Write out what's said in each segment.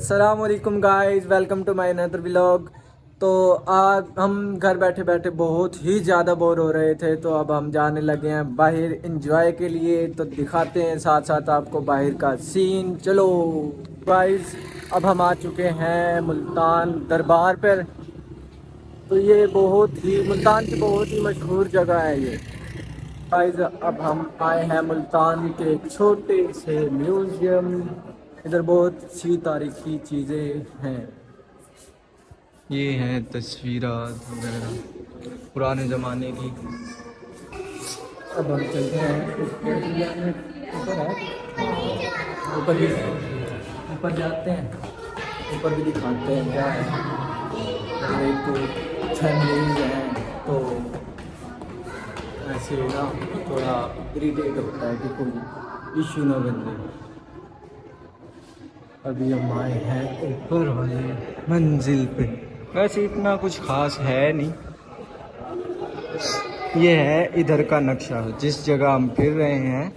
अस्सलाम वालेकुम guys, welcome to my another vlog. तो आज हम घर बैठे बैठे बहुत ही ज़्यादा बोर हो रहे थे, तो अब हम जाने लगे हैं बाहर एंजॉय के लिए। तो दिखाते हैं साथ साथ आपको बाहर का सीन। चलो गाइस, अब हम आ चुके हैं मुल्तान दरबार पर। तो ये बहुत ही मुल्तान की बहुत ही मशहूर जगह है ये गाइस। अब हम आए हैं मुल्तान के एक छोटे से म्यूज़ियम। इधर बहुत सी तारीखी चीज़ें हैं। ये हैं तस्वीरात वगैरह पुराने ज़माने की। अब हम चलते हैं ऊपर भी ऊपर जाते हैं, ऊपर भी दिखाते हैं क्या है। एक तो फैमिलीज हैं, तो ऐसे ना थोड़ा इरिटेट होता है कि कोई इशू ना बन जाए। अभी हम आए हैं ऊपर वाली मंजिल पे। वैसे इतना कुछ खास है नहीं, ये है इधर का नक्शा। जिस जगह हम फिर रहे हैं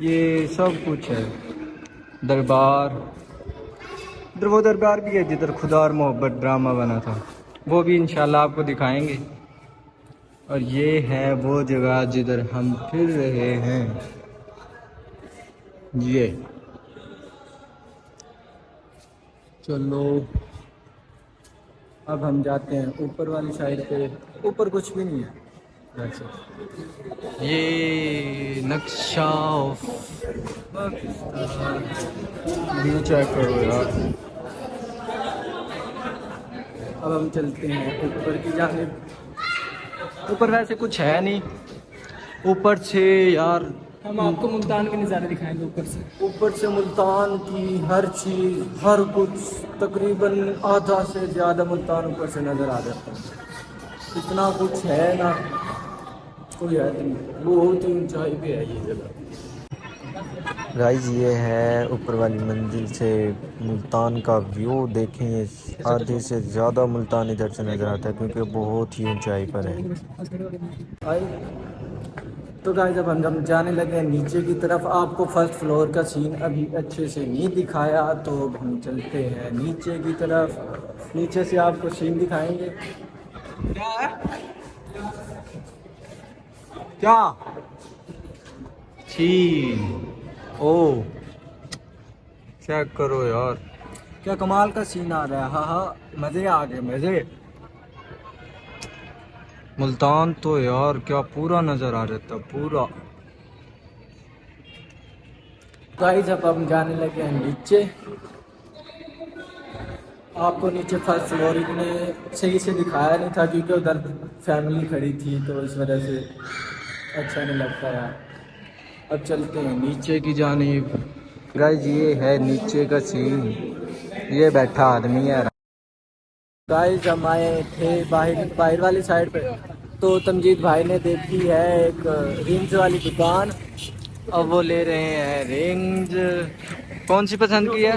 ये सब कुछ है। दरबार, इधर वो दरबार भी है जिधर खुदा और मोहब्बत ड्रामा बना था, वो भी इंशाल्लाह आपको दिखाएंगे। और ये है वो जगह जिधर हम फिर रहे हैं। ये चलो अब हम जाते हैं ऊपर वाली साइड पे। ऊपर कुछ भी नहीं है वैसे। ये नक्शा व्यू चेक करो यार। अब हम चलते हैं ऊपर की जानिब। ऊपर वैसे कुछ है नहीं, ऊपर से यार हम आपको मुल्तान के नज़ारे दिखाएंगे ऊपर से। ऊपर से मुल्तान की हर चीज़, हर कुछ, तकरीबन आधा से ज़्यादा मुल्तान ऊपर से नज़र आ जाता है। इतना कुछ है ना, कोई है नहीं, बहुत ही ऊंचाई पे है ये जगह। गाइस ये है ऊपर वाली मंजिल से मुल्तान का व्यू। देखें, ये आधे से ज़्यादा मुल्तान इधर से नज़र आता है क्योंकि बहुत ही ऊंचाई पर है। तो गाइस अब हम जाने लगे हैं नीचे की तरफ। आपको फर्स्ट फ्लोर का सीन अभी अच्छे से नहीं दिखाया, तो अब हम चलते हैं नीचे की तरफ। नीचे से आपको सीन दिखाएंगे। क्या सीन? ओ चेक करो यार, क्या कमाल का सीन आ रहा है। हाँ हाँ, मज़े आ गए मज़े। मुल्तान तो यार क्या पूरा नज़र आ रहा था, पूरा। गाइस अब हम जाने लगे हैं नीचे। आपको नीचे फर्स्ट फ्लोर ने सही से दिखाया नहीं था क्योंकि उधर फैमिली खड़ी थी, तो इस वजह से अच्छा नहीं लगता यार। अब चलते हैं नीचे की जानिब। गाइस ये है नीचे का सीन, ये बैठा आदमी है। गाइस हम आए थे बाहर वाली साइड पे, तो तमजीद भाई ने देखी है एक रिंग्स वाली दुकान। अब वो ले रहे हैं रिंग्स। कौन सी पसंद की है?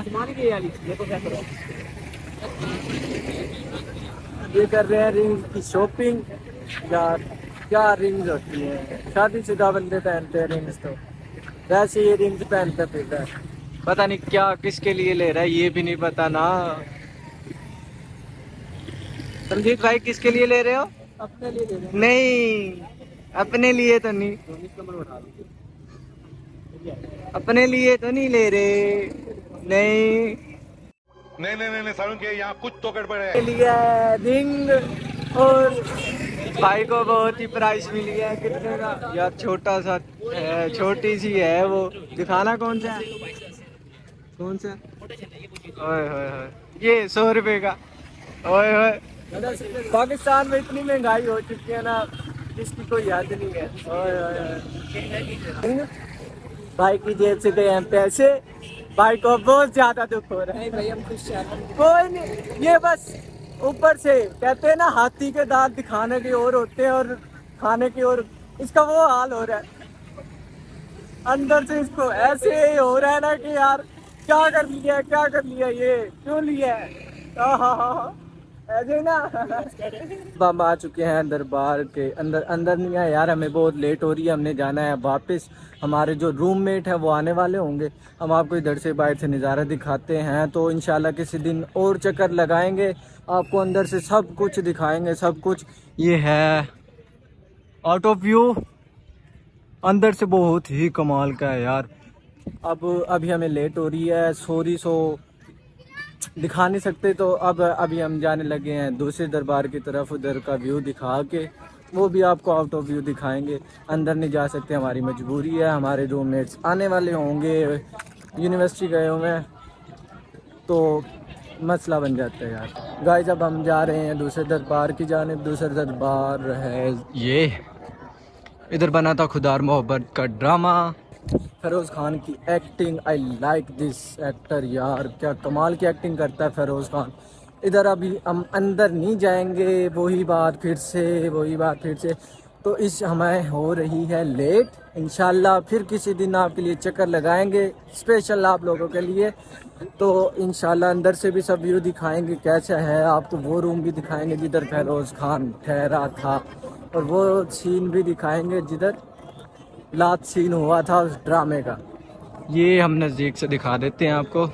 ये कर रहे हैं रिंग्स की शॉपिंग। यार क्या रिंग्स होती है, शादीशुदा बंदे पहनते हैं रिंग्स, तो वैसे ये रिंग्स पहनते फिरता है। पता नहीं क्या किसके लिए ले रहा है, ये भी नहीं पता ना। संजीत भाई किसके लिए ले रहे हो? अपने लिए ले रहे हैं। नहीं, अपने लिए तो नहीं, अपने लिए तो नहीं ले रहे। नहीं नहीं नहीं नहीं सारुण के यहाँ कुछ तो गड़बड़ है। लिए रिंग, और भाई को बहुत ही प्राइस मिली है। कितने का यार? छोटा सा है, छोटी सी है वो। दिखाना कौन सा है, कौन सा? ओए होए होए, ये 100 रुपए का। ओए होए, पाकिस्तान में इतनी महंगाई हो चुकी है ना, जिसकी कोई याद नहीं है। ओए होए, भाई की जेब से गए हैं पैसे। भाई को बहुत ज्यादा दुख हो रहा है। भाई हम खुश हैं, कोई नहीं। ये बस ऊपर से कहते हैं ना, हाथी के दांत दिखाने के और होते हैं और खाने की और, इसका वो हाल हो रहा है। अंदर से इसको ऐसे ही हो रहा है ना कि यार क्या कर लिया, क्या कर लिया, ये क्यों लिया है। ऐसे ना। अब हम आ चुके हैं दरबार के अंदर। अंदर नहीं है यार, हमें बहुत लेट हो रही है, हमने जाना है वापस। हमारे जो रूममेट है वो आने वाले होंगे। हम आपको इधर से बाहर से नज़ारा दिखाते हैं, तो इंशाल्लाह किसी दिन और चक्कर लगाएंगे, आपको अंदर से सब कुछ दिखाएंगे, सब कुछ। ये है आउट ऑफ व्यू, अंदर से बहुत ही कमाल का है यार। अब अभी हमें लेट हो रही है, सॉरी, सो दिखा नहीं सकते, तो अब अभी हम जाने लगे हैं दूसरे दरबार की तरफ। उधर का व्यू दिखा के वो भी आपको आउट ऑफ व्यू दिखाएंगे। अंदर नहीं जा सकते, हमारी मजबूरी है, हमारे रूममेट्स आने वाले होंगे, यूनिवर्सिटी गए हुए हैं, तो मसला बन जाता है यार। गाइस अब हम जा रहे हैं दूसरे दरबार की जानिब। दूसरा दरबार है ये, इधर बना था खुदा और मोहब्बत का ड्रामा। फेरोज़ खान की acting, I like this actor यार, क्या कमाल की एक्टिंग करता है फेरोज़ खान। इधर अभी हम अंदर नहीं जाएंगे, वही बात फिर से। तो इस हमें हो रही है लेट। इंशाल्लाह फिर किसी दिन आपके लिए चक्कर लगाएंगे स्पेशल आप लोगों के लिए। तो इंशाल्लाह अंदर से भी सब व्यू दिखाएंगे कैसा है, आपको वो रूम भी दिखाएंगे जिधर फेरोज़ खान ठहरा था, और वो सीन भी दिखाएंगे जिधर लास्ट सीन हुआ था उस ड्रामे का। ये हम नज़दीक से दिखा देते हैं आपको।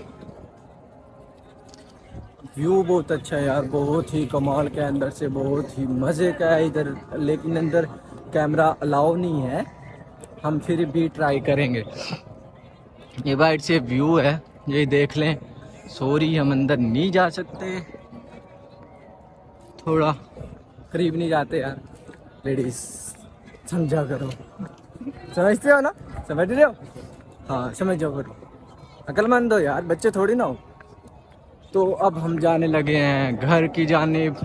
व्यू बहुत अच्छा है यार, बहुत ही कमाल का है, अंदर से बहुत ही मज़े का है इधर। लेकिन अंदर कैमरा अलाउ नहीं है, हम फिर भी ट्राई करेंगे। ये बाइट से व्यू है, ये देख लें। सॉरी हम अंदर नहीं जा सकते, थोड़ा करीब नहीं जाते यार। लेडीज समझा करो, समझते हो ना, समझ रहे हो? हाँ समझ जाओ करो, अक्लमंद हो यार, बच्चे थोड़ी ना हो। तो अब हम जाने लगे हैं घर की जानिब।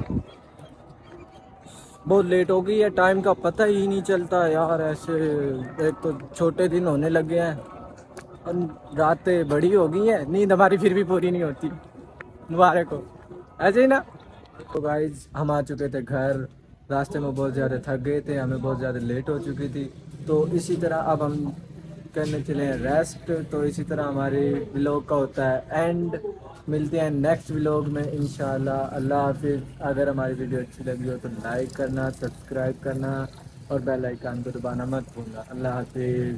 बहुत लेट हो गई है, टाइम का पता ही नहीं चलता यार। ऐसे एक तो छोटे दिन होने लगे हैं और रातें बड़ी हो गई हैं, नींद हमारी फिर भी पूरी नहीं होती। मुबारक हो, ऐसे ही ना। तो गाइज हम आ चुके थे घर, रास्ते में बहुत ज़्यादा थक गए थे, हमें बहुत ज़्यादा लेट हो चुकी थी। तो इसी तरह अब हम करने चले हैं रेस्ट। तो इसी तरह हमारे व्लॉग का होता है एंड। मिलते हैं नेक्स्ट व्लॉग में इंशाल्लाह। अल्लाह हाफिज़। अगर हमारी वीडियो अच्छी लगी हो तो लाइक करना, सब्सक्राइब करना और बेल आइकन को दबाना मत भूलना। अल्लाह हाफिज़।